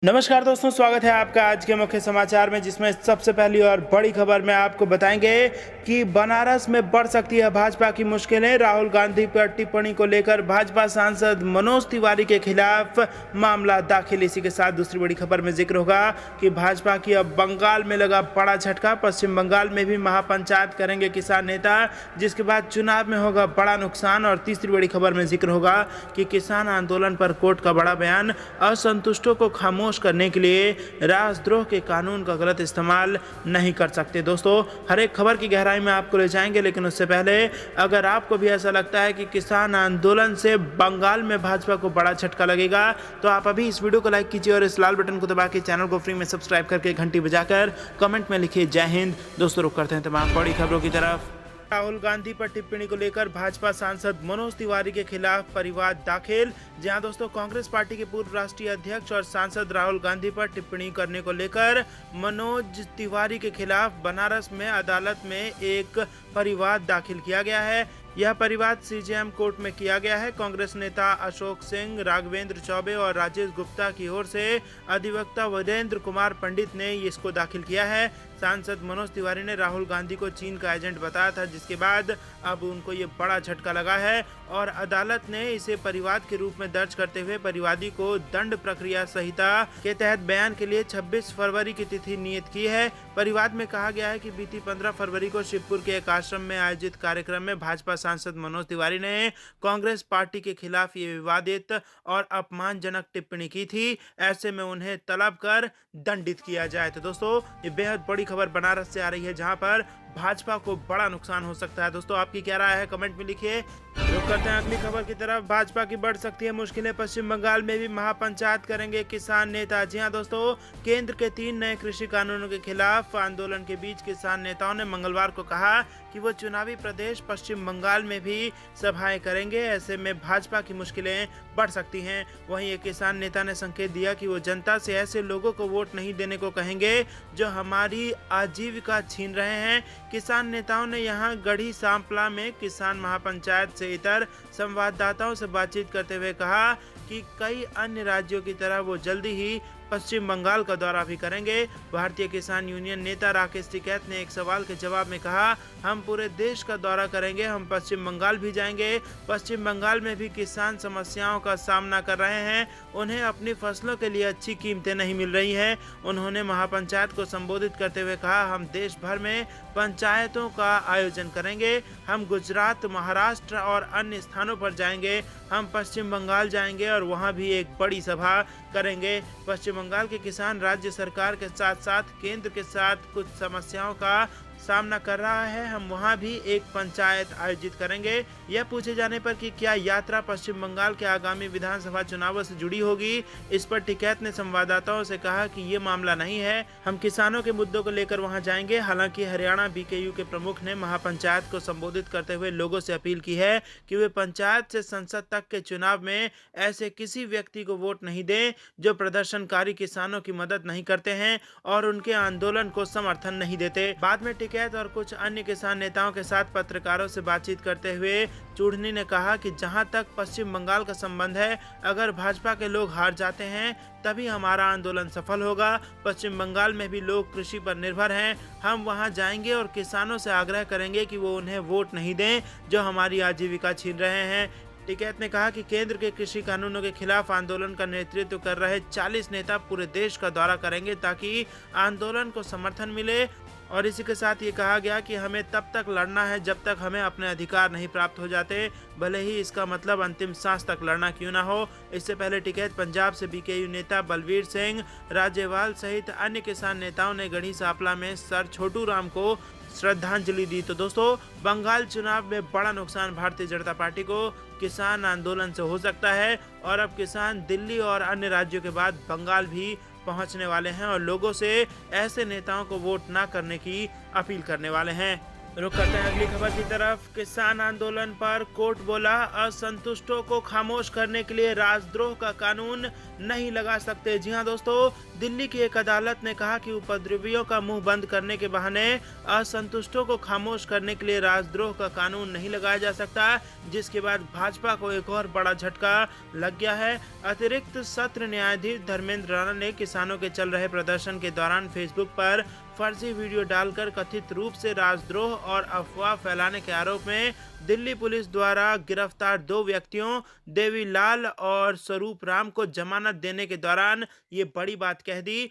नमस्कार दोस्तों, स्वागत है आपका आज के मुख्य समाचार में, जिसमें सबसे पहली और बड़ी खबर में आपको बताएंगे कि बनारस में बढ़ सकती है भाजपा की मुश्किलें। राहुल गांधी पर टिप्पणी को लेकर भाजपा सांसद मनोज तिवारी के खिलाफ मामला दाखिल। इसी के साथ दूसरी बड़ी खबर में जिक्र होगा कि भाजपा की अब बंगाल में लगा बड़ा झटका। पश्चिम बंगाल में भी महापंचायत करेंगे किसान नेता, जिसके बाद चुनाव में होगा बड़ा नुकसान। और तीसरी बड़ी खबर में जिक्र होगा कि किसान आंदोलन पर कोर्ट का बड़ा बयान, असंतुष्टों को खामोश करने के लिए राजद्रोह के कानून का गलत इस्तेमाल नहीं कर सकते। दोस्तों, हर एक खबर की गहराई में आपको ले जाएंगे, लेकिन उससे पहले अगर आपको भी ऐसा लगता है कि किसान आंदोलन से बंगाल में भाजपा को बड़ा झटका लगेगा, तो आप अभी इस वीडियो को लाइक कीजिए और इस लाल बटन को दबा के चैनल को फ्री में सब्सक्राइब करके घंटी बजाकर कमेंट में लिखिए जय हिंद। दोस्तों, रुक करते हैं तमाम बड़ी खबरों की तरफ। राहुल गांधी पर टिप्पणी को लेकर भाजपा सांसद मनोज तिवारी के खिलाफ परिवाद दाखिल। जहां दोस्तों, कांग्रेस पार्टी के पूर्व राष्ट्रीय अध्यक्ष और सांसद राहुल गांधी पर टिप्पणी करने को लेकर मनोज तिवारी के खिलाफ बनारस में अदालत में एक परिवाद दाखिल किया गया है। यह परिवाद सीजेएम कोर्ट में किया गया है। कांग्रेस नेता अशोक सिंह, राघवेंद्र चौबे और राजेश गुप्ता की ओर से अधिवक्ता वीरेंद्र कुमार पंडित ने इसको दाखिल किया है। सांसद मनोज तिवारी ने राहुल गांधी को चीन का एजेंट बताया था, जिसके बाद अब उनको ये बड़ा झटका लगा है और अदालत ने इसे परिवाद के रूप में दर्ज करते हुए परिवादी को दंड प्रक्रिया संहिता के तहत बयान के लिए 26 फरवरी की तिथि नियत की है। परिवाद में कहा गया है कि बीती 15 फरवरी को शिवपुर के एक आश्रम में आयोजित कार्यक्रम में भाजपा सांसद मनोज तिवारी ने कांग्रेस पार्टी के खिलाफ ये विवादित और अपमानजनक टिप्पणी की थी। ऐसे में उन्हें तलब कर दंडित किया जाए। तो दोस्तों, ये बेहद बड़ी खबर बनारस से आ रही है, जहां पर भाजपा को बड़ा नुकसान हो सकता है। दोस्तों, आपकी क्या राय है, कमेंट में लिखिए। रुक करते हैं अगली खबर की तरफ। भाजपा की बढ़ सकती है मुश्किलें, पश्चिम बंगाल में भी महापंचायत करेंगे किसान नेता। जी हां दोस्तों, केंद्र के 3 नए कृषि कानूनों के खिलाफ आंदोलन के बीच किसान नेताओं ने मंगलवार को कहा कि वो चुनावी प्रदेश पश्चिम बंगाल में भी सभाएं करेंगे। ऐसे में भाजपा की मुश्किलें बढ़ सकती हैं। वहीं एक किसान नेता ने संकेत दिया कि वो जनता से ऐसे लोगों को वोट नहीं देने को कहेंगे जो हमारी आजीविका छीन रहे हैं। किसान नेताओं ने यहां गढ़ी सांपला में किसान महापंचायत से इतर संवाददाताओं से बातचीत करते हुए कहा कि कई अन्य राज्यों की तरह वो जल्दी ही पश्चिम बंगाल का दौरा भी करेंगे। भारतीय किसान यूनियन नेता राकेश टिकैत ने एक सवाल के जवाब में कहा, हम पूरे देश का दौरा करेंगे, हम पश्चिम बंगाल भी जाएंगे। पश्चिम बंगाल में भी किसान समस्याओं का सामना कर रहे हैं। उन्हें अपनी फसलों के लिए अच्छी कीमतें नहीं मिल रही हैं। उन्होंने महापंचायत को संबोधित करते हुए कहा, हम देश भर में पंचायतों का आयोजन करेंगे। हम गुजरात, महाराष्ट्र और अन्य स्थानों पर जाएंगे। हम पश्चिम बंगाल जाएंगे और वहां भी एक बड़ी सभा करेंगे। पश्चिम बंगाल के किसान राज्य सरकार के साथ साथ केंद्र के साथ कुछ समस्याओं का सामना कर रहा है। हम वहां भी एक पंचायत आयोजित करेंगे। यह पूछे जाने पर कि क्या यात्रा पश्चिम बंगाल के आगामी विधानसभा चुनावों से जुड़ी होगी, इस पर टिकैत ने संवाददाताओं से कहा कि ये मामला नहीं है। हम किसानों के मुद्दों को लेकर वहां जाएंगे। हालांकि हरियाणा बीकेयू के प्रमुख ने महापंचायत को संबोधित करते हुए लोगों से अपील की है कि वे पंचायत से संसद तक के चुनाव में ऐसे किसी व्यक्ति को वोट नहीं दें जो प्रदर्शनकारी किसानों की मदद नहीं करते हैं और उनके आंदोलन को समर्थन नहीं देते। बाद में टिकैत और कुछ अन्य किसान नेताओं के साथ पत्रकारों से बातचीत करते हुए चूढ़नी ने कहा कि जहां तक पश्चिम बंगाल का संबंध है, अगर भाजपा के लोग हार जाते हैं तभी हमारा आंदोलन सफल होगा। पश्चिम बंगाल में भी लोग कृषि पर निर्भर हैं। हम वहां जाएंगे और किसानों से आग्रह करेंगे कि वो उन्हें वोट नहीं दें जो हमारी आजीविका छीन रहे हैं। टिकैत ने कहा कि केंद्र के कृषि कानूनों के खिलाफ आंदोलन का नेतृत्व कर रहे 40 नेता पूरे देश का दौरा करेंगे ताकि आंदोलन को समर्थन मिले। और इसी के साथ ये कहा गया कि हमें तब तक लड़ना है जब तक हमें अपने अधिकार नहीं प्राप्त हो जाते, भले ही इसका मतलब अंतिम सांस तक लड़ना क्यों ना हो। इससे पहले टिकैत पंजाब से बीकेयू नेता बलवीर सिंह राजेवाल सहित अन्य किसान नेताओं ने गढ़ी सांपला में सर छोटू राम को श्रद्धांजलि दी। तो दोस्तों, बंगाल चुनाव में बड़ा नुकसान भारतीय जनता पार्टी को किसान आंदोलन से हो सकता है और अब किसान दिल्ली और अन्य राज्यों के बाद बंगाल भी पहुंचने वाले हैं और लोगों से ऐसे नेताओं को वोट ना करने की अपील करने वाले हैं। रुक करते हैं अगली खबर की तरफ। किसान आंदोलन पर कोर्ट बोला, असंतुष्टों को खामोश करने के लिए राजद्रोह का कानून नहीं लगा सकते। जी हाँ दोस्तों, दिल्ली की एक अदालत ने कहा कि उपद्रवियों का मुंह बंद करने के बहाने असंतुष्टों को खामोश करने के लिए राजद्रोह का कानून नहीं लगाया जा सकता, जिसके बाद भाजपा को एक और बड़ा झटका लग गया है। अतिरिक्त सत्र न्यायाधीश धर्मेंद्र राणा ने किसानों के चल रहे प्रदर्शन के दौरान फेसबुक पर फर्जी वीडियो डालकर कथित रूप से राजद्रोह और अफवाह फैलाने के आरोप में दिल्ली पुलिस द्वारा गिरफ्तार 2 व्यक्तियों देवीलाल और स्वरूप राम को जमानत देने के दौरान ये बड़ी बात कह दी।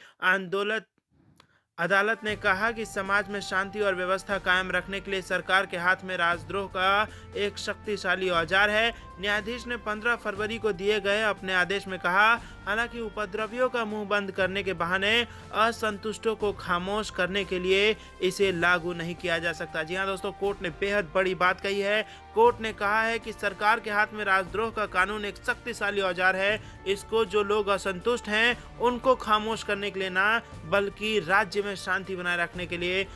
अदालत ने कहा कि समाज में शांति और व्यवस्था कायम रखने के लिए सरकार के हाथ में राजद्रोह का एक शक्तिशाली औजार है। न्यायाधीश ने 15 फरवरी को दिए गए अपने आदेश में कहा, हालांकि उपद्रवियों का मुंह बंद करने के बहाने असंतुष्टों को खामोश करने के लिए इसे लागू नहीं किया जा सकता। जी हाँ दोस्तों, कोर्ट ने बेहद बड़ी बात कही है। कोर्ट ने कहा है कि सरकार के हाथ में राजद्रोह का कानून एक शक्तिशाली औजार है। इसको जो लोग असंतुष्ट हैं उनको खामोश करने के लिए ना, बल्कि राज्य में शांति बनाए रखने के लिए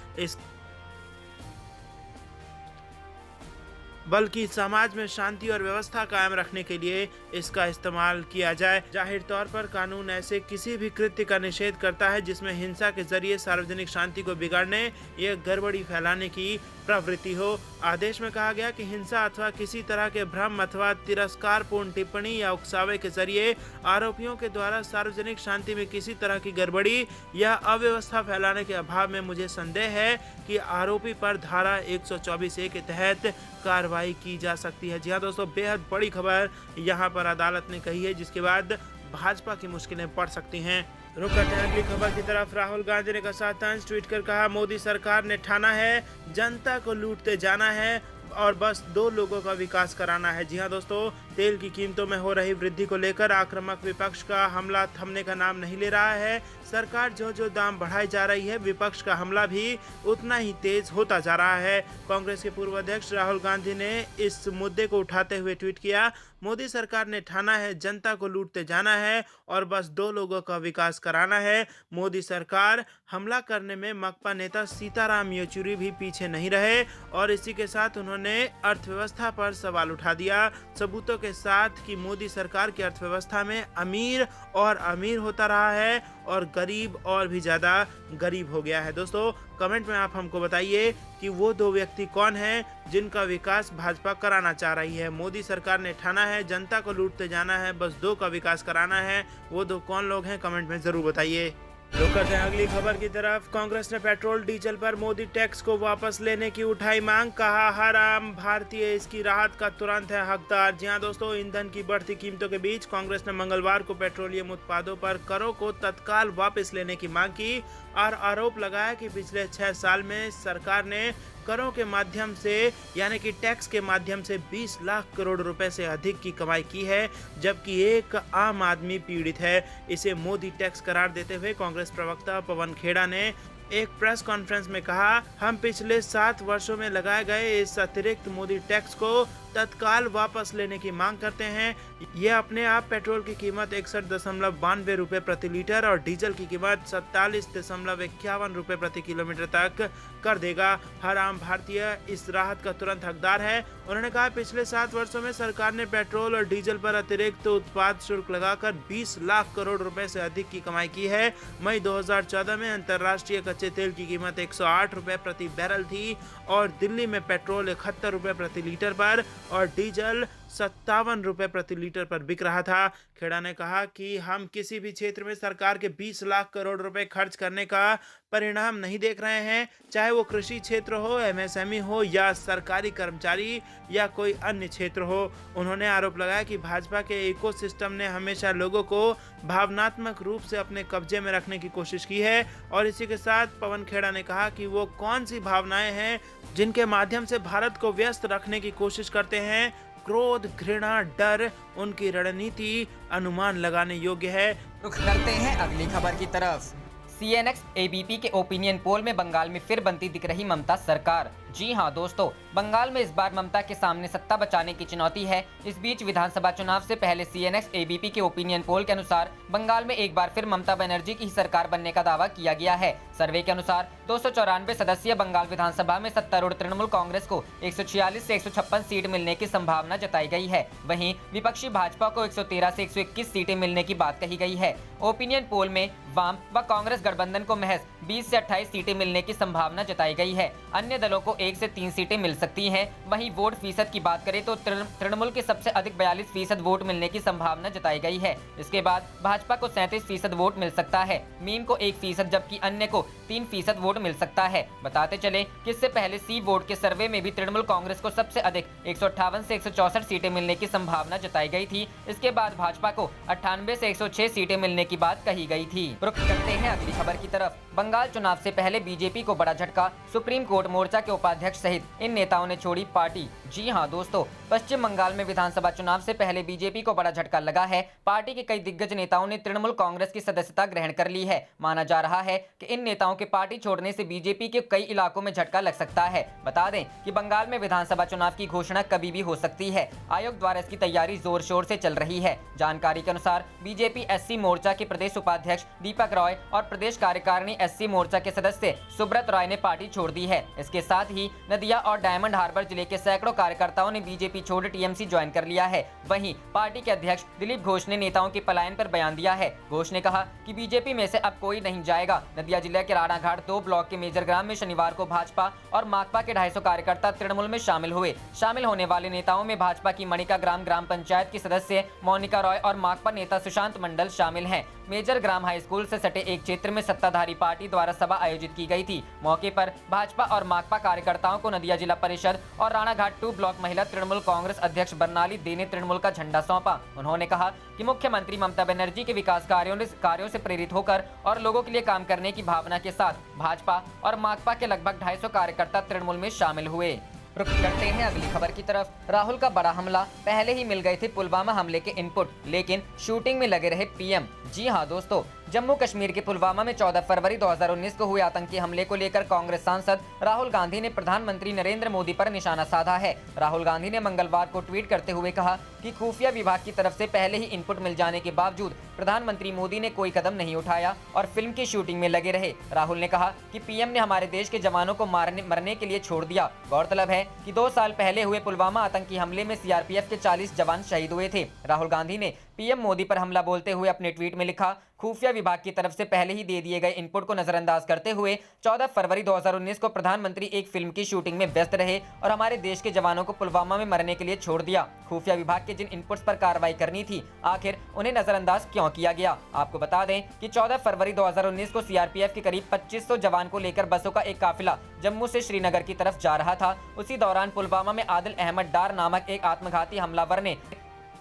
बल्कि समाज में शांति और व्यवस्था कायम रखने के लिए इसका इस्तेमाल किया जाए। जाहिर तौर पर कानून ऐसे किसी भी कृत्य का निषेध करता है जिसमें हिंसा के जरिए सार्वजनिक शांति को बिगाड़ने या गड़बड़ी फैलाने की प्रवृत्ति हो। आदेश में कहा गया कि हिंसा अथवा किसी तरह के भ्रम अथवा तिरस्कारपूर्ण टिप्पणी या उकसावे के जरिए आरोपियों के द्वारा सार्वजनिक शांति में किसी तरह की गड़बड़ी या अव्यवस्था फैलाने के अभाव में मुझे संदेह है कि आरोपी पर धारा 124A के तहत कार्रवाई की जा सकती है। जी हाँ दोस्तों, बेहद बड़ी खबर यहाँ पर अदालत ने कही है, जिसके बाद भाजपा की मुश्किलें बढ़ सकती हैं। रुक करते हैं अगली खबर की तरफ। राहुल गांधी ने कहा ट्वीट कर कहा, मोदी सरकार ने ठाना है जनता को लूटते जाना है और बस 2 लोगों का विकास कराना है। जी हाँ दोस्तों, तेल की कीमतों में हो रही वृद्धि को लेकर आक्रामक विपक्ष का हमला थमने का नाम नहीं ले रहा है। सरकार जो दाम बढ़ाई जा रही है, विपक्ष का हमला भी उतना ही तेज होता जा रहा है। कांग्रेस के पूर्व अध्यक्ष राहुल गांधी ने इस मुद्दे को उठाते हुए ट्वीट किया, मोदी सरकार ने ठाना है जनता को लूटते जाना है और बस 2 लोगों का विकास कराना है। मोदी सरकार हमला करने में मकपा नेता सीताराम येचुरी भी पीछे नहीं रहे और इसी के साथ उन्होंने अर्थव्यवस्था पर सवाल उठा दिया, सबूतों के साथ कि मोदी सरकार की अर्थव्यवस्था में अमीर और अमीर होता रहा है और गरीब और भी ज्यादा गरीब हो गया है। दोस्तों, कमेंट में आप हमको बताइए कि वो 2 व्यक्ति कौन हैं जिनका विकास भाजपा कराना चाह रही है। मोदी सरकार ने ठाना है जनता को लूटते जाना है, बस 2 का विकास कराना है। वो 2 कौन लोग हैं, कमेंट में जरूर बताइए। रुक करते हैं अगली खबर की तरफ। कांग्रेस ने पेट्रोल डीजल पर मोदी टैक्स को वापस लेने की उठाई मांग, कहा हर आम भारतीय इसकी राहत का तुरंत है हकदार। जी हाँ दोस्तों, ईंधन की बढ़ती कीमतों के बीच कांग्रेस ने मंगलवार को पेट्रोलियम उत्पादों पर करों को तत्काल वापस लेने की मांग की और आरोप लगाया कि पिछले 6 साल में सरकार ने करों के माध्यम से यानी कि टैक्स के माध्यम से 20 लाख करोड़ रुपए से अधिक की कमाई की है, जबकि एक आम आदमी पीड़ित है। इसे मोदी टैक्स करार देते हुए कांग्रेस प्रवक्ता पवन खेड़ा ने एक प्रेस कॉन्फ्रेंस में कहा, हम पिछले 7 वर्षों में लगाए गए इस अतिरिक्त मोदी टैक्स को तत्काल वापस लेने की मांग करते हैं। यह अपने आप पेट्रोल की कीमत 61.92 रुपए प्रति लीटर और डीजल की कीमत 47.51 रुपए प्रति किलोमीटर तक कर देगा। हर आम भारतीय इस राहत का तुरंत हकदार है। उन्होंने कहा, पिछले 7 वर्षों में सरकार ने पेट्रोल और डीजल पर अतिरिक्त उत्पाद शुल्क लगाकर 20 लाख करोड़ रुपए से अधिक की कमाई की है। मई 2014 में अंतर्राष्ट्रीय कच्चे तेल की कीमत 108 रुपए प्रति बैरल थी और दिल्ली में पेट्रोल 71 रुपए प्रति लीटर पर और डीजल 57 रुपए प्रति लीटर पर बिक रहा था। खेड़ा ने कहा कि हम किसी भी क्षेत्र में सरकार के 20 लाख करोड़ रुपए खर्च करने का परिणाम नहीं देख रहे हैं, चाहे वो कृषि क्षेत्र हो, एमएसएमई हो या सरकारी कर्मचारी या कोई अन्य क्षेत्र हो। उन्होंने आरोप लगाया कि भाजपा के इकोसिस्टम ने हमेशा लोगों को भावनात्मक रूप से अपने कब्जे में रखने की कोशिश की है और इसी के साथ पवन खेड़ा ने कहा कि वो कौन सी भावनाएं हैं जिनके माध्यम से भारत को व्यस्त रखने की कोशिश करते हैं। क्रोध, घृणा, डर उनकी रणनीति अनुमान लगाने योग्य है। रुख करते हैं अगली खबर की तरफ। CNX ABP के ओपिनियन पोल में बंगाल में फिर बनती दिख रही ममता सरकार। जी हां दोस्तों, बंगाल में इस बार ममता के सामने सत्ता बचाने की चुनौती है। इस बीच विधानसभा चुनाव से पहले सीएनएक्स एबीपी के ओपिनियन पोल के अनुसार बंगाल में एक बार फिर ममता बनर्जी की ही सरकार बनने का दावा किया गया है। सर्वे के अनुसार 294 सदस्यीय बंगाल विधानसभा में सत्तारूढ़ तृणमूल कांग्रेस को 146 से 156 सीट मिलने की संभावना जताई गई है। वहीं विपक्षी भाजपा को 113 से 121 सीटें मिलने की बात कही गई है। ओपिनियन पोल में वाम व कांग्रेस गठबंधन को महज 20 से 28 सीटें मिलने की संभावना जताई गई है। अन्य दलों को 1 से 3 सीटें मिल सकती हैं। वहीं वोट फीसद की बात करें तो तृणमूल के सबसे अधिक 42% वोट मिलने की संभावना जताई गई है। इसके बाद भाजपा को 37% वोट मिल सकता है, मीम को 1% जबकि अन्य को 3% वोट मिल सकता है। बताते चले कि इससे पहले सी वोट के सर्वे में भी तृणमूल कांग्रेस को सबसे अधिक 158 से 164 सीटें मिलने की संभावना जताई गई थी। इसके बाद भाजपा को 98 से 106 सीटें मिलने की बात कही गई थी। रुख करते हैं अगली खबर की तरफ। बंगाल चुनाव से पहले बीजेपी को बड़ा झटका, सुप्रीम कोर्ट मोर्चा के उपाध्यक्ष सहित इन नेताओं ने छोड़ी पार्टी। जी हां दोस्तों, पश्चिम बंगाल में विधानसभा चुनाव से पहले बीजेपी को बड़ा झटका लगा है। पार्टी के कई दिग्गज नेताओं ने तृणमूल कांग्रेस की सदस्यता ग्रहण कर ली है। माना जा रहा है कि इन नेताओं के पार्टी छोड़ने से बीजेपी के कई इलाकों में झटका लग सकता है। बता दें कि बंगाल में विधानसभा चुनाव की घोषणा कभी भी हो सकती है। आयोग द्वारा इसकी तैयारी जोर शोर से चल रही है। जानकारी के अनुसार बीजेपी एससी मोर्चा के प्रदेश उपाध्यक्ष दीपक रॉय और प्रदेश कार्यकारिणी एससी मोर्चा के सदस्य सुब्रत रॉय ने पार्टी छोड़ दी है। इसके साथ ही नदिया और डायमंड हार्बर जिले के सैकड़ों कार्यकर्ताओं ने बीजेपी छोड़ टीएमसी ज्वाइन कर लिया है। वहीं पार्टी के अध्यक्ष दिलीप घोष ने नेताओं के पलायन पर बयान दिया है। घोष ने कहा कि बीजेपी में से अब कोई नहीं जाएगा। नदिया जिले के राणाघाट 2 ब्लॉक के मेजर ग्राम में शनिवार को भाजपा और माकपा के 250 कार्यकर्ता तृणमूल में शामिल हुए। शामिल होने वाले नेताओं में भाजपा की मणिका ग्राम पंचायत की सदस्य मोनिका रॉय और माकपा नेता सुशांत मंडल शामिल हैं। मेजर ग्राम हाई स्कूल से सटे एक क्षेत्र में सत्ताधारी पार्टी द्वारा सभा आयोजित की गई थी। मौके पर भाजपा और माकपा कार्यकर्ताओं को नदिया जिला परिषद और राणाघाट 2 ब्लॉक महिला तृणमूल कांग्रेस अध्यक्ष बरनाली दे ने तृणमूल का झंडा सौंपा। उन्होंने कहा कि मुख्यमंत्री ममता बनर्जी के विकास कार्यों से प्रेरित होकर और लोगों के लिए काम करने की भावना के साथ भाजपा और माकपा के लगभग 250 कार्यकर्ता तृणमूल में शामिल हुए। रुख करते हैं अगली खबर की तरफ। राहुल का बड़ा हमला, पहले ही मिल गए थे पुलवामा हमले के इनपुट, लेकिन शूटिंग में लगे रहे पीएम। जी हां दोस्तों, जम्मू कश्मीर के पुलवामा में 14 फरवरी 2019 को हुए आतंकी हमले को लेकर कांग्रेस सांसद राहुल गांधी ने प्रधानमंत्री नरेंद्र मोदी पर निशाना साधा है। राहुल गांधी ने मंगलवार को ट्वीट करते हुए कहा कि खुफिया विभाग की तरफ से पहले ही इनपुट मिल जाने के बावजूद प्रधानमंत्री मोदी ने कोई कदम नहीं उठाया और फिल्म की शूटिंग में लगे रहे। राहुल ने कहा कि पीएम ने हमारे देश के जवानों को मरने के लिए छोड़ दिया। गौरतलब है कि 2 साल पहले हुए पुलवामा आतंकी हमले में सीआरपीएफ के 40 जवान शहीद हुए थे। राहुल गांधी ने पीएम मोदी पर हमला बोलते हुए अपने ट्वीट में लिखा, खुफिया विभाग की तरफ से पहले ही दे दिए गए इनपुट को नजरअंदाज करते हुए 14 फरवरी 2019 को प्रधानमंत्री एक फिल्म की शूटिंग में व्यस्त रहे और हमारे देश के जवानों को पुलवामा में मरने के लिए छोड़ दिया। खुफिया विभाग के जिन इनपुट्स पर कार्रवाई करनी थी, आखिर उन्हें नजरअंदाज क्यों किया गया? आपको बता दें कि 14 फरवरी 2019 को सीआरपीएफ के करीब 2500 जवान को लेकर बसों का एक काफिला जम्मू से श्रीनगर की तरफ जा रहा था। उसी दौरान पुलवामा में आदिल अहमद डार नामक एक आत्मघाती हमलावर ने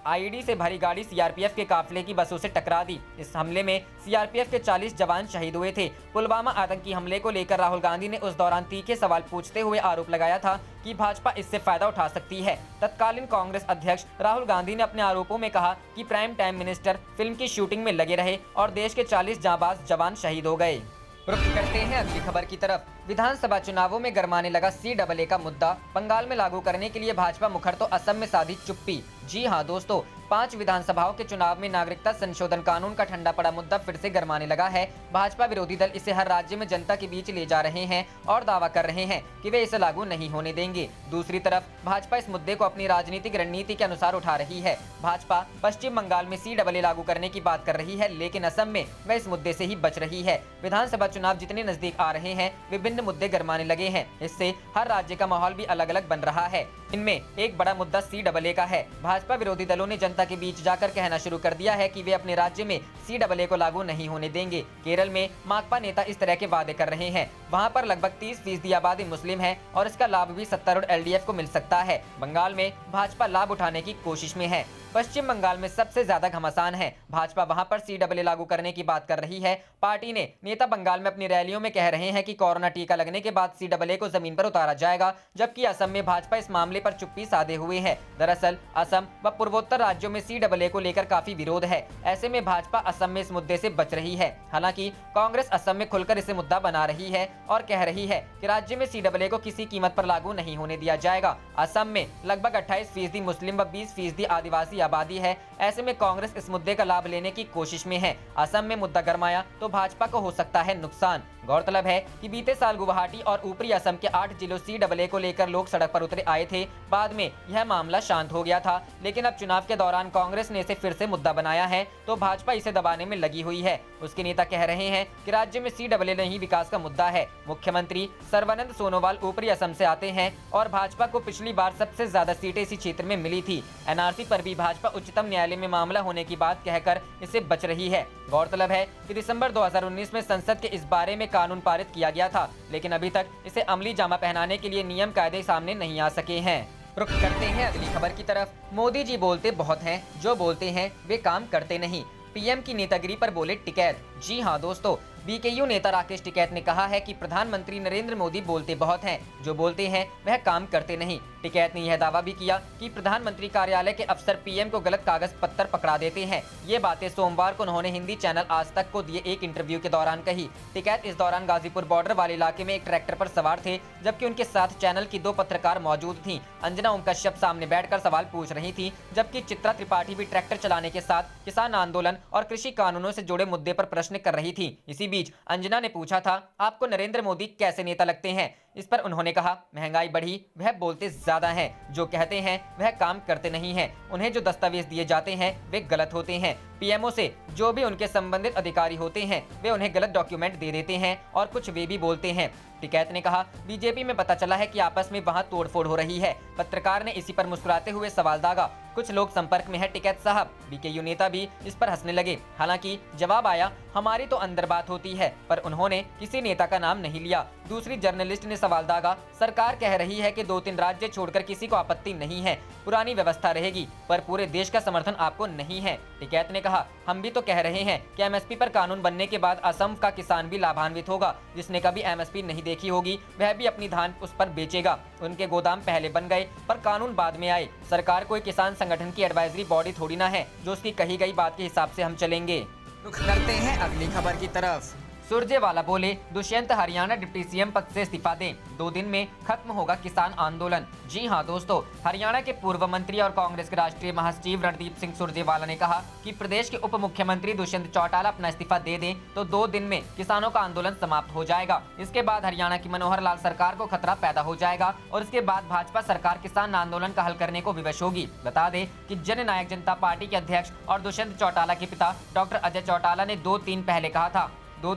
आईडी से भरी गाड़ी सीआरपीएफ के काफिले की बसों से टकरा दी। इस हमले में सीआरपीएफ के 40 जवान शहीद हुए थे। पुलवामा आतंकी हमले को लेकर राहुल गांधी ने उस दौरान तीखे सवाल पूछते हुए आरोप लगाया था कि भाजपा इससे फायदा उठा सकती है। तत्कालीन कांग्रेस अध्यक्ष राहुल गांधी ने अपने आरोपों में कहा कि प्राइम टाइम मिनिस्टर फिल्म की शूटिंग में लगे रहे और देश के 40 जांबाज जवान शहीद हो गए। रुख करते हैं अगली खबर की तरफ। विधानसभा चुनावों में गरमाने लगा CAA का मुद्दा, बंगाल में लागू करने के लिए भाजपा मुखर तो असम में साधी चुप्पी। जी हां दोस्तों, 5 विधानसभाओं के चुनाव में नागरिकता संशोधन कानून का ठंडा पड़ा मुद्दा फिर से गरमाने लगा है। भाजपा विरोधी दल इसे हर राज्य में जनता के बीच ले जा रहे हैं और दावा कर रहे हैं कि वे इसे लागू नहीं होने देंगे। दूसरी तरफ भाजपा इस मुद्दे को अपनी राजनीतिक रणनीति के अनुसार उठा रही है। भाजपा पश्चिम बंगाल में CAA लागू करने की बात कर रही है, लेकिन असम में वह इस मुद्दे से ही बच रही है। विधानसभा चुनाव जितने नजदीक आ रहे हैं, विभिन्न मुद्दे गरमाने लगे हैं। इससे हर राज्य का माहौल भी अलग अलग बन रहा है। इनमें एक बड़ा मुद्दा CAA का है। भाजपा विरोधी दलों ने जनता के बीच जाकर कहना शुरू कर दिया है कि वे अपने राज्य में CAA को लागू नहीं होने देंगे। केरल में माकपा नेता इस तरह के वादे कर रहे हैं। वहां पर लगभग 30% आबादी मुस्लिम है और इसका लाभ भी सत्तारूढ़ LDF को मिल सकता है। बंगाल में भाजपा लाभ उठाने की कोशिश में है। पश्चिम बंगाल में सबसे ज्यादा घमासान है। भाजपा वहां पर CAA लागू करने की बात कर रही है। पार्टी ने नेता बंगाल में अपनी रैलियों में कह रहे हैं कि कोरोना टीका टीका लगने के बाद CAA को जमीन पर उतारा जाएगा, जबकि असम में भाजपा इस मामले पर चुप्पी साधे हुए है। दरअसल असम व पूर्वोत्तर राज्यों में CAA को लेकर काफी विरोध है। ऐसे में भाजपा असम में इस मुद्दे से बच रही है। हालांकि कांग्रेस असम में खुलकर इसे मुद्दा बना रही है और कह रही है कि राज्य में CAA को किसी कीमत पर लागू नहीं होने दिया जाएगा। असम में लगभग 28% मुस्लिम व 20% आदिवासी आबादी है। ऐसे में कांग्रेस इस मुद्दे का लाभ लेने की कोशिश में है। असम में मुद्दा गरमाया तो भाजपा को हो सकता है नुकसान। गौरतलब है कि बीते साल गुवाहाटी और ऊपरी असम के 8 जिलों CAA को लेकर लोग सड़क पर उतरे आए थे। बाद में यह मामला शांत हो गया था, लेकिन अब चुनाव के दौरान कांग्रेस ने इसे फिर से मुद्दा बनाया है तो भाजपा इसे दबाने में लगी हुई है। उसके नेता कह रहे हैं कि राज्य में CAA नहीं विकास का मुद्दा है। मुख्यमंत्री सर्बानंद सोनोवाल ऊपरी असम से आते हैं और भाजपा को पिछली बार सबसे ज्यादा सीटें इसी क्षेत्र में मिली थी। NRC पर भी भाजपा उच्चतम न्यायालय में मामला होने की बात कहकर इसे बच रही है। गौरतलब है कि दिसंबर 2019 में संसद के इस बारे में कानून पारित किया गया था, लेकिन अभी तक इसे अमली जामा पहनाने के लिए नियम कायदे सामने नहीं आ सके हैं। रुख करते हैं अगली खबर की तरफ। मोदी जी बोलते बहुत हैं, जो बोलते हैं वे काम करते नहीं। PM की नेतागिरी पर बोले टिकैत। जी हां दोस्तों, BKU नेता राकेश टिकैत ने कहा है कि प्रधानमंत्री नरेंद्र मोदी बोलते बहुत हैं, जो बोलते हैं वह काम करते नहीं। टिकैत ने यह दावा भी किया कि प्रधानमंत्री कार्यालय के अफसर PM को गलत कागज पत्तर पकड़ा देते हैं। ये बातें सोमवार को उन्होंने हिंदी चैनल आज तक को दिए एक इंटरव्यू के दौरान कही। टिकैत इस दौरान गाजीपुर बॉर्डर वाले इलाके में एक ट्रैक्टर पर सवार थे, जबकि उनके साथ चैनल की 2 पत्रकार मौजूद थीं। अंजना ओम कश्यप सामने बैठकर सवाल पूछ रही थी, जबकि चित्रा त्रिपाठी भी ट्रैक्टर चलाने के साथ किसान आंदोलन और कृषि कानूनों से जुड़े मुद्दे पर प्रश्न कर रही थी। इसी बीच अंजना ने पूछा था, आपको नरेंद्र मोदी कैसे नेता लगते हैं? इस पर उन्होंने कहा, महंगाई बढ़ी, वह बोलते ज्यादा हैं, जो कहते हैं वह काम करते नहीं हैं। उन्हें जो दस्तावेज दिए जाते हैं वे गलत होते हैं। PMO से जो भी उनके संबंधित अधिकारी होते हैं वे उन्हें गलत डॉक्यूमेंट दे देते हैं और कुछ वे भी बोलते हैं। टिकैत ने कहा, बीजेपी में पता चला है कि आपस में वहां तोड़फोड़ हो रही है। पत्रकार ने इसी पर मुस्कुराते हुए सवाल दागा, कुछ लोग संपर्क में है टिकैत साहब। BKU नेता भी इस पर हंसने लगे। हालांकि जवाब आया, हमारी तो अंदर बात होती है, पर उन्होंने किसी नेता का नाम नहीं लिया। दूसरी जर्नलिस्ट ने सवाल दागा, सरकार कह रही है कि 2-3 राज्य छोड़कर किसी को आपत्ति नहीं है, पुरानी व्यवस्था रहेगी, पर पूरे देश का समर्थन आपको नहीं है। टिकैत ने कहा, हम भी तो कह रहे हैं कि MSP पर कानून बनने के बाद असम का किसान भी लाभान्वित होगा। जिसने कभी MSP नहीं देखी होगी वह भी अपनी धान उस पर बेचेगा। उनके गोदाम पहले बन गए पर कानून बाद में आए। सरकार कोई किसान संगठन की एडवाइजरी बॉडी थोड़ी ना है जो उसकी कही गई बात के हिसाब से हम चलेंगे। रुख करते हैं अगली खबर की तरफ। सुरजेवाला बोले, दुष्यंत हरियाणा डिप्टी CM पद से इस्तीफा दें, 2 दिन में खत्म होगा किसान आंदोलन। जी हां दोस्तों, हरियाणा के पूर्व मंत्री और कांग्रेस के राष्ट्रीय महासचिव रणदीप सिंह सुरजेवाला ने कहा कि प्रदेश के उप मुख्यमंत्री दुष्यंत चौटाला अपना इस्तीफा दे दें तो 2 दिन में किसानों का आंदोलन समाप्त हो जाएगा। इसके बाद हरियाणा की मनोहर लाल सरकार को खतरा पैदा हो जाएगा और इसके बाद भाजपा सरकार किसान आंदोलन का हल करने को विवश होगी। बता दें कि जन नायक जनता पार्टी के अध्यक्ष और दुष्यंत चौटाला के पिता डॉक्टर अजय चौटाला ने 2-3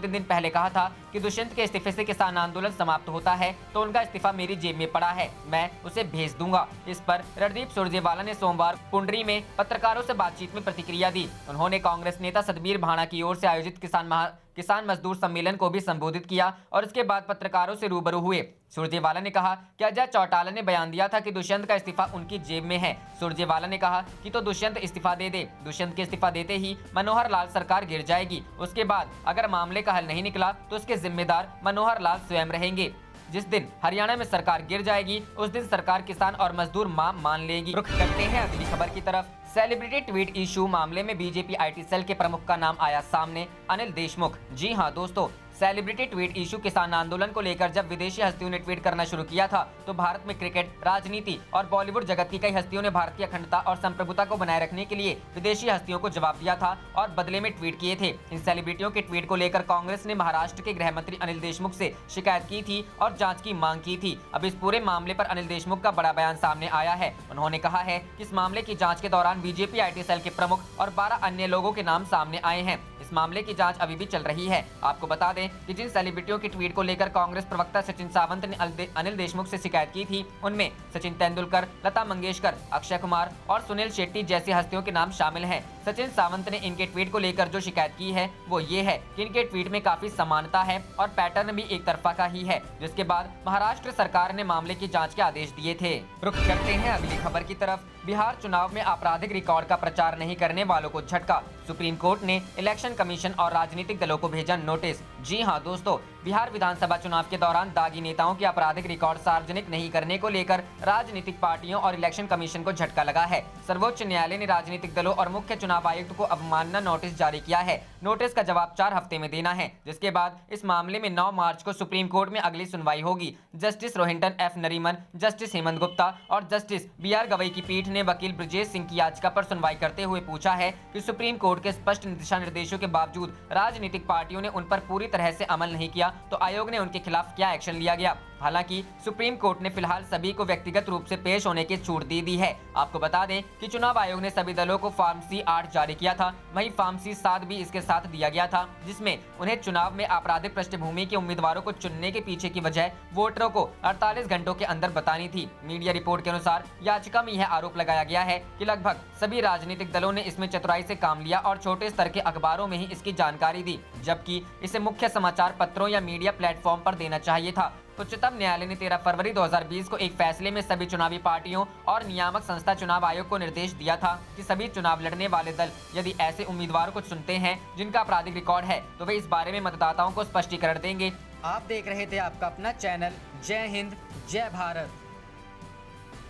दिन पहले कहा था कि दुष्यंत के इस्तीफे से किसान आंदोलन समाप्त होता है तो उनका इस्तीफा मेरी जेब में पड़ा है, मैं उसे भेज दूंगा। इस पर रणदीप सुरजेवाला ने सोमवार पुंडरी में पत्रकारों से बातचीत में प्रतिक्रिया दी। उन्होंने कांग्रेस नेता सतबीर भाणा की ओर से आयोजित किसान मजदूर सम्मेलन को भी संबोधित किया और इसके बाद पत्रकारों से रूबरू हुए। सुरजेवाला ने कहा कि अजय चौटाला ने बयान दिया था कि दुष्यंत का इस्तीफा उनकी जेब में है। सुरजेवाला ने कहा कि तो दुष्यंत इस्तीफा दे दे। दुष्यंत के इस्तीफा देते ही मनोहर लाल सरकार गिर जाएगी। उसके बाद अगर मामले का हल नहीं निकला तो इसके जिम्मेदार मनोहर लाल स्वयं रहेंगे। जिस दिन हरियाणा में सरकार गिर जाएगी उस दिन सरकार किसान और मजदूर मान लेगी। रुख करते हैं अगली खबर की तरफ। सेलिब्रिटी ट्वीट इशू मामले में बीजेपी IT सेल के प्रमुख का नाम आया सामने, अनिल देशमुख। जी हां दोस्तों, सेलिब्रिटी ट्वीट इशू किसान आंदोलन को लेकर जब विदेशी हस्तियों ने ट्वीट करना शुरू किया था तो भारत में क्रिकेट, राजनीति और बॉलीवुड जगत की कई हस्तियों ने भारत की अखंडता और संप्रभुता को बनाए रखने के लिए विदेशी हस्तियों को जवाब दिया था और बदले में ट्वीट किए थे। इन सेलिब्रिटियों के ट्वीट को लेकर कांग्रेस ने महाराष्ट्र के गृह मंत्री अनिल देशमुख से शिकायत की थी और जाँच की मांग की थी। अब इस पूरे मामले पर अनिल देशमुख का बड़ा बयान सामने आया है। उन्होंने कहा है कि इस मामले की जाँच के दौरान बीजेपी IT सेल के प्रमुख और 12 अन्य लोगों के नाम सामने आए हैं। इस मामले की जांच अभी भी चल रही है। आपको बता दें कि जिन सेलिब्रिटियों की ट्वीट को लेकर कांग्रेस प्रवक्ता सचिन सावंत ने अनिल देशमुख से शिकायत की थी उनमें सचिन तेंदुलकर, लता मंगेशकर, अक्षय कुमार और सुनील शेट्टी जैसी हस्तियों के नाम शामिल हैं। सचिन सावंत ने इनके ट्वीट को लेकर जो शिकायत की है वो ये है कि इनके ट्वीट में काफी समानता है और पैटर्न भी एक तरफा का ही है, जिसके बाद महाराष्ट्र सरकार ने मामले की जाँच के आदेश दिए थे। रुख करते हैं अगली खबर की तरफ। बिहार चुनाव में आपराधिक रिकॉर्ड का प्रचार नहीं करने वालों को झटका, सुप्रीम कोर्ट ने इलेक्शन कमीशन और राजनीतिक दलों को भेजा नोटिस। जी हां दोस्तों, बिहार विधानसभा चुनाव के दौरान दागी नेताओं के आपराधिक रिकॉर्ड सार्वजनिक नहीं करने को लेकर राजनीतिक पार्टियों और इलेक्शन कमीशन को झटका लगा है। सर्वोच्च न्यायालय ने राजनीतिक दलों और मुख्य चुनाव आयुक्त को अवमानना नोटिस जारी किया है। नोटिस का जवाब 4 हफ्ते में देना है, जिसके बाद इस मामले में 9 मार्च को सुप्रीम कोर्ट में अगली सुनवाई होगी। Justice Rohinton F Nariman, justice Hemant Gupta और जस्टिस बी.आर. गवई की पीठ ने वकील ब्रजेश सिंह की याचिका पर सुनवाई करते हुए पूछा है कि सुप्रीम कोर्ट के स्पष्ट दिशा निर्देशों के बावजूद राजनीतिक पार्टियों ने उन पर पूरी तरह से अमल नहीं किया, तो आयोग ने उनके खिलाफ क्या एक्शन लिया गया। हालांकि सुप्रीम कोर्ट ने फिलहाल सभी को व्यक्तिगत रूप से पेश होने की छूट दे दी है। आपको बता दें कि चुनाव आयोग ने सभी दलों को फॉर्म C8 जारी किया था, वहीं फॉर्म C7 भी इसके साथ दिया गया था, जिसमें उन्हें चुनाव में आपराधिक पृष्ठभूमि के उम्मीदवारों को चुनने के पीछे की वजह वोटरों को 48 घंटों के अंदर बतानी थी। मीडिया रिपोर्ट के अनुसार याचिका में यह आरोप लगाया गया है कि लगभग सभी राजनीतिक दलों ने इसमें चतुराई से काम लिया और छोटे स्तर के अखबारों में ही इसकी जानकारी दी, जबकि इसे मुख्य समाचार पत्रों या मीडिया प्लेटफॉर्म पर देना चाहिए था। उच्चतम न्यायालय ने 13 फरवरी 2020 को एक फैसले में सभी चुनावी पार्टियों और नियामक संस्था चुनाव आयोग को निर्देश दिया था कि सभी चुनाव लड़ने वाले दल यदि ऐसे उम्मीदवारों को चुनते हैं जिनका आपराधिक रिकॉर्ड है, तो वे इस बारे में मतदाताओं को स्पष्टीकरण देंगे। आप देख रहे थे आपका अपना चैनल जय हिंद जय भारत।